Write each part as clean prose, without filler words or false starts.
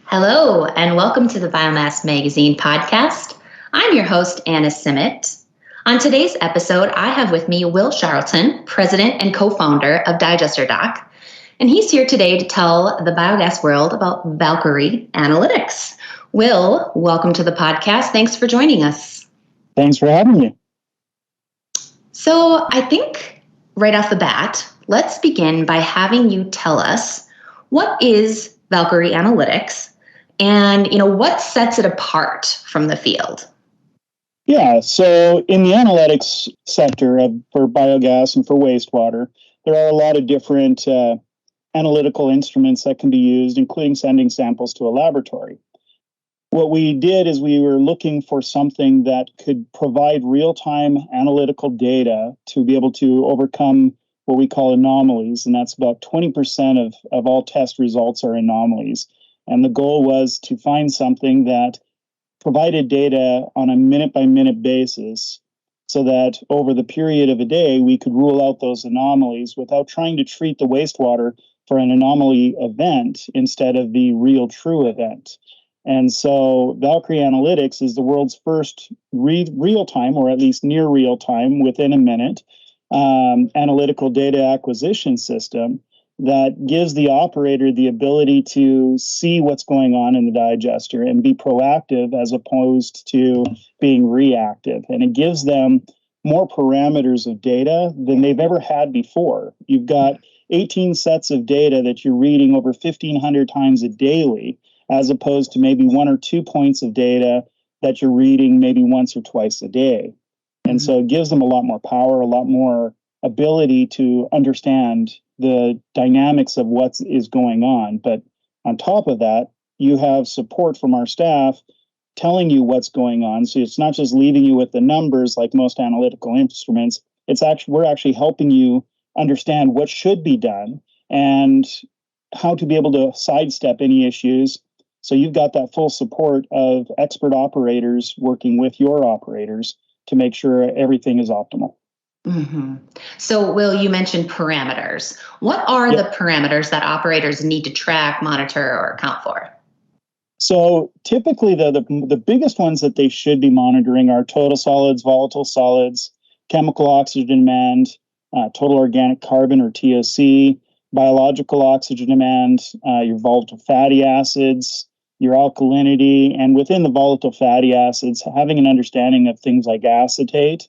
Hello, and welcome to the Biomass Magazine podcast. I'm your host, Anna Simet. On today's episode, I have with me Will Charlton, president and co-founder of Digester Doc, and he's here today to tell the biogas world about Valkyrie Analytics. Will, welcome to the podcast. Thanks for joining us. Thanks for having me. So I think right off the bat, let's begin by having you tell us what is Valkyrie Analytics and what sets it apart from the field. Yeah, so in the analytics sector for biogas and for wastewater, there are a lot of different analytical instruments that can be used, including sending samples to a laboratory. What we did is we were looking for something that could provide real-time analytical data to be able to overcome what we call anomalies, and that's about 20% of all test results are anomalies. And the goal was to find something that provided data on a minute-by-minute basis so that over the period of a day, we could rule out those anomalies without trying to treat the wastewater for an anomaly event instead of the real true event. And so Valkyrie Analytics is the world's first real-time, or at least near real-time, within a minute, analytical data acquisition system that gives the operator the ability to see what's going on in the digester and be proactive as opposed to being reactive. And it gives them more parameters of data than they've ever had before. You've got 18 sets of data that you're reading over 1,500 times a daily, as opposed to maybe 1 or 2 points of data that you're reading maybe once or twice a day. And so it gives them a lot more power, a lot more ability to understand the dynamics of what is going on. But on top of that, you have support from our staff telling you what's going on. So it's not just leaving you with the numbers like most analytical instruments. We're actually helping you understand what should be done and how to be able to sidestep any issues. So you've got that full support of expert operators working with your operators to make sure everything is optimal. Mm-hmm. So, Will, you mentioned parameters. What are the parameters that operators need to track, monitor, or account for? So typically the biggest ones that they should be monitoring are total solids, volatile solids, chemical oxygen demand, total organic carbon or TOC, biological oxygen demand, your volatile fatty acids, your alkalinity, and within the volatile fatty acids, having an understanding of things like acetate,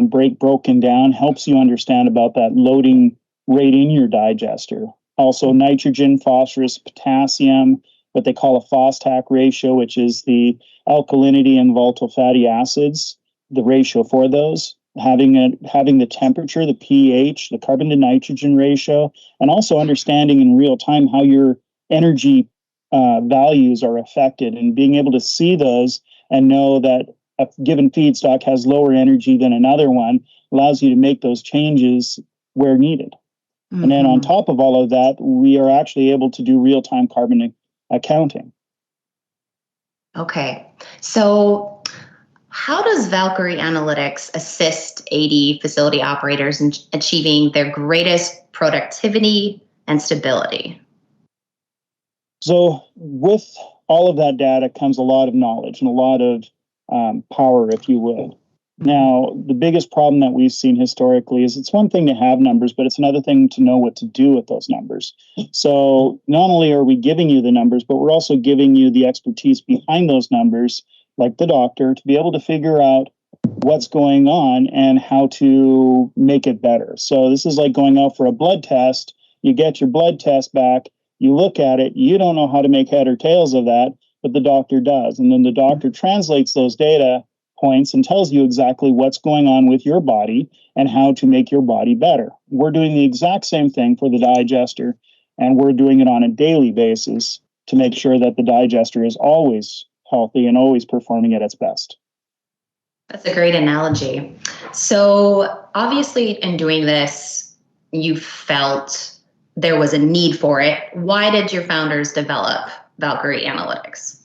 broken down, helps you understand about that loading rate in your digester. Also nitrogen, phosphorus, potassium, what they call a phosphatic ratio, which is the alkalinity and volatile fatty acids, the ratio for those, having the temperature, the pH, the carbon to nitrogen ratio, and also understanding in real time how your energy values are affected, and being able to see those and know that a given feedstock has lower energy than another one allows you to make those changes where needed. Mm-hmm. And then on top of all of that, we are actually able to do real-time carbon accounting. Okay. So how does Valkyrie Analytics assist AD facility operators in achieving their greatest productivity and stability? So with all of that data comes a lot of knowledge and a lot of power, if you would. Now, the biggest problem that we've seen historically is it's one thing to have numbers, but it's another thing to know what to do with those numbers. So not only are we giving you the numbers, but we're also giving you the expertise behind those numbers, like the doctor, to be able to figure out what's going on and how to make it better. So this is like going out for a blood test. You get your blood test back, you look at it, you don't know how to make head or tails of that, but the doctor does. And then the doctor translates those data points and tells you exactly what's going on with your body and how to make your body better. We're doing the exact same thing for the digester, and we're doing it on a daily basis to make sure that the digester is always healthy and always performing at its best. That's a great analogy. So obviously in doing this, you felt there was a need for it. Why did your founders develop Valkyrie Analytics?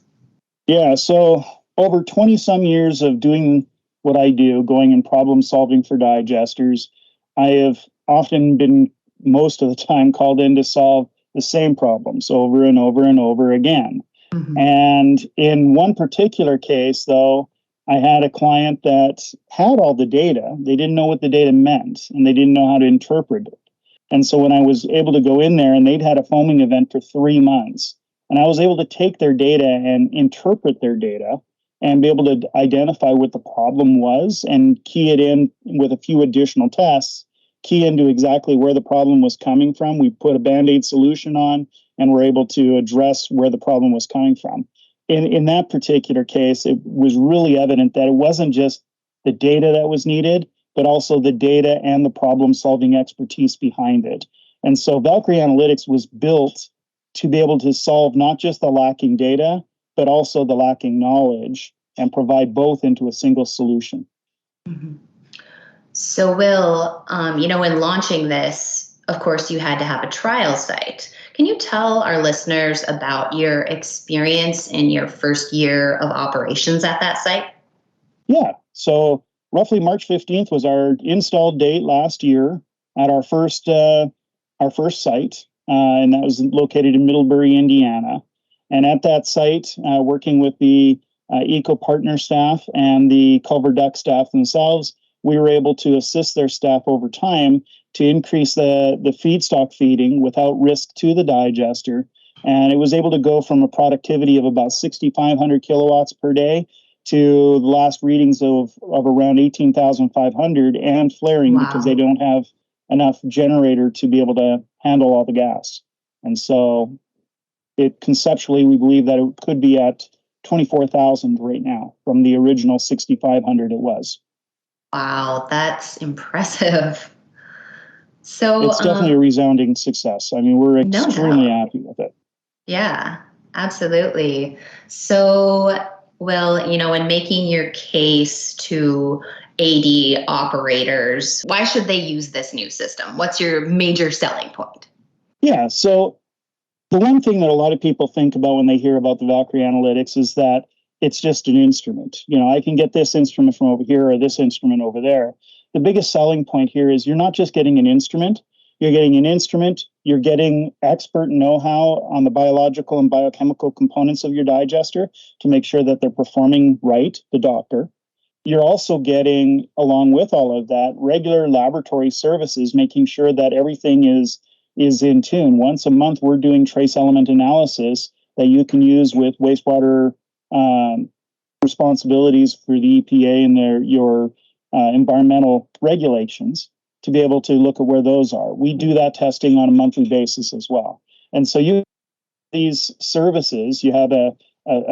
Yeah, so over 20 some years of doing what I do, going and problem solving for digesters, I have often been, most of the time, called in to solve the same problems over and over and over again. And in one particular case, though, I had a client that had all the data. They didn't know what the data meant, and they didn't know how to interpret it. And so when I was able to go in there, and they'd had a foaming event for 3 months, and I was able to take their data and interpret their data and be able to identify what the problem was and key it in with a few additional tests, key into exactly where the problem was coming from. We put a Band-Aid solution on, and we're able to address where the problem was coming from. In that particular case, it was really evident that it wasn't just the data that was needed, but also the data and the problem-solving expertise behind it. And so Valkyrie Analytics was built to be able to solve not just the lacking data, but also the lacking knowledge, and provide both into a single solution. So, Will, in launching this, of course, you had to have a trial site. Can you tell our listeners about your experience in your first year of operations at that site? Yeah. So roughly March 15th was our install date last year at our first site, and that was located in Middlebury, Indiana. And at that site, working with the Eco Partner staff and the Culver Duck staff themselves, we were able to assist their staff over time to increase the feedstock feeding without risk to the digester. And it was able to go from a productivity of about 6,500 kilowatts per day to the last readings of around 18,500 and flaring. Wow. Because they don't have enough generator to be able to handle all the gas. And so conceptually, we believe that it could be at 24,000 right now from the original 6,500 it was. Wow, that's impressive. So it's definitely a resounding success. I mean, we're extremely happy with it. Yeah, absolutely. So, Will, in making your case to AD operators, why should they use this new system? What's your major selling point? Yeah, so the one thing that a lot of people think about when they hear about the Valkyrie Analytics is that it's just an instrument. I can get this instrument from over here or this instrument over there. The biggest selling point here is you're not just getting an instrument, you're getting an instrument, you're getting expert know-how on the biological and biochemical components of your digester to make sure that they're performing right, the doctor. You're also getting, along with all of that, regular laboratory services, making sure that everything is in tune. Once a month, we're doing trace element analysis that you can use with wastewater responsibilities for the EPA and your environmental regulations to be able to look at where those are. We do that testing on a monthly basis as well. And so you these services, you have a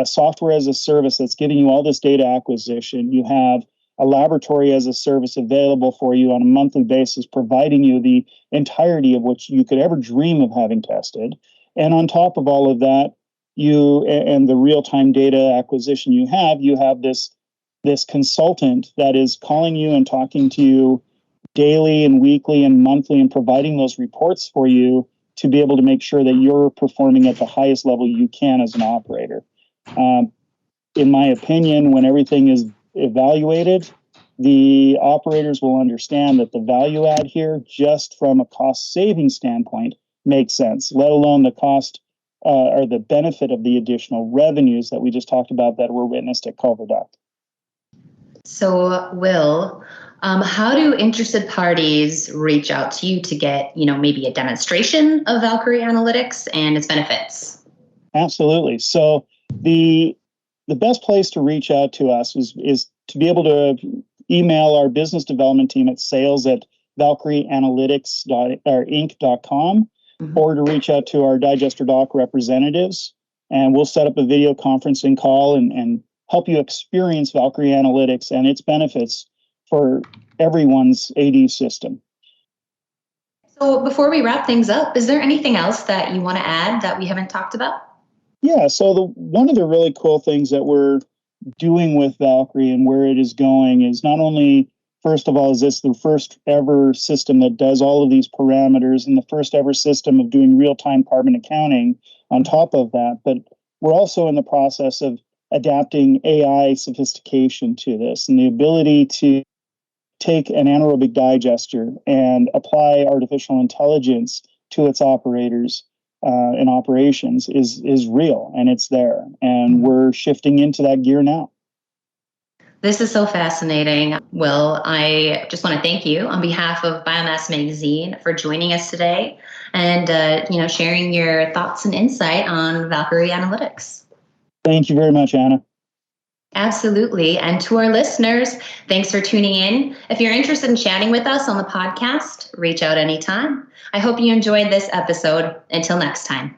software as a service that's giving you all this data acquisition. You have a laboratory as a service available for you on a monthly basis, providing you the entirety of what you could ever dream of having tested. And on top of all of that, you and the real-time data acquisition you have this consultant that is calling you and talking to you daily and weekly and monthly and providing those reports for you to be able to make sure that you're performing at the highest level you can as an operator. In my opinion, when everything is evaluated, the operators will understand that the value add here, just from a cost saving standpoint, makes sense, let alone the cost or the benefit of the additional revenues that we just talked about that were witnessed at Culver Duck. So, Will, how do interested parties reach out to you to get, maybe a demonstration of Valkyrie Analytics and its benefits? Absolutely. So the best place to reach out to us is to be able to email our business development team at sales@valkyrieanalytics.inc.com or to reach out to our digester dock representatives, and we'll set up a video conferencing call and help you experience Valkyrie Analytics and its benefits for everyone's AD system. So before we wrap things up, is there anything else that you want to add that we haven't talked about? Yeah, so one of the really cool things that we're doing with Valkyrie and where it is going is not only, first of all, is this the first ever system that does all of these parameters and the first ever system of doing real-time carbon accounting on top of that, but we're also in the process of adapting AI sophistication to this and the ability to take an anaerobic digester and apply artificial intelligence to its operators in operations is real, and it's there. And we're shifting into that gear now. This is so fascinating. Will, I just want to thank you on behalf of Biomass Magazine for joining us today and sharing your thoughts and insight on Valkyrie Analytics. Thank you very much, Anna. Absolutely. And to our listeners, thanks for tuning in. If you're interested in chatting with us on the podcast, reach out anytime. I hope you enjoyed this episode. Until next time.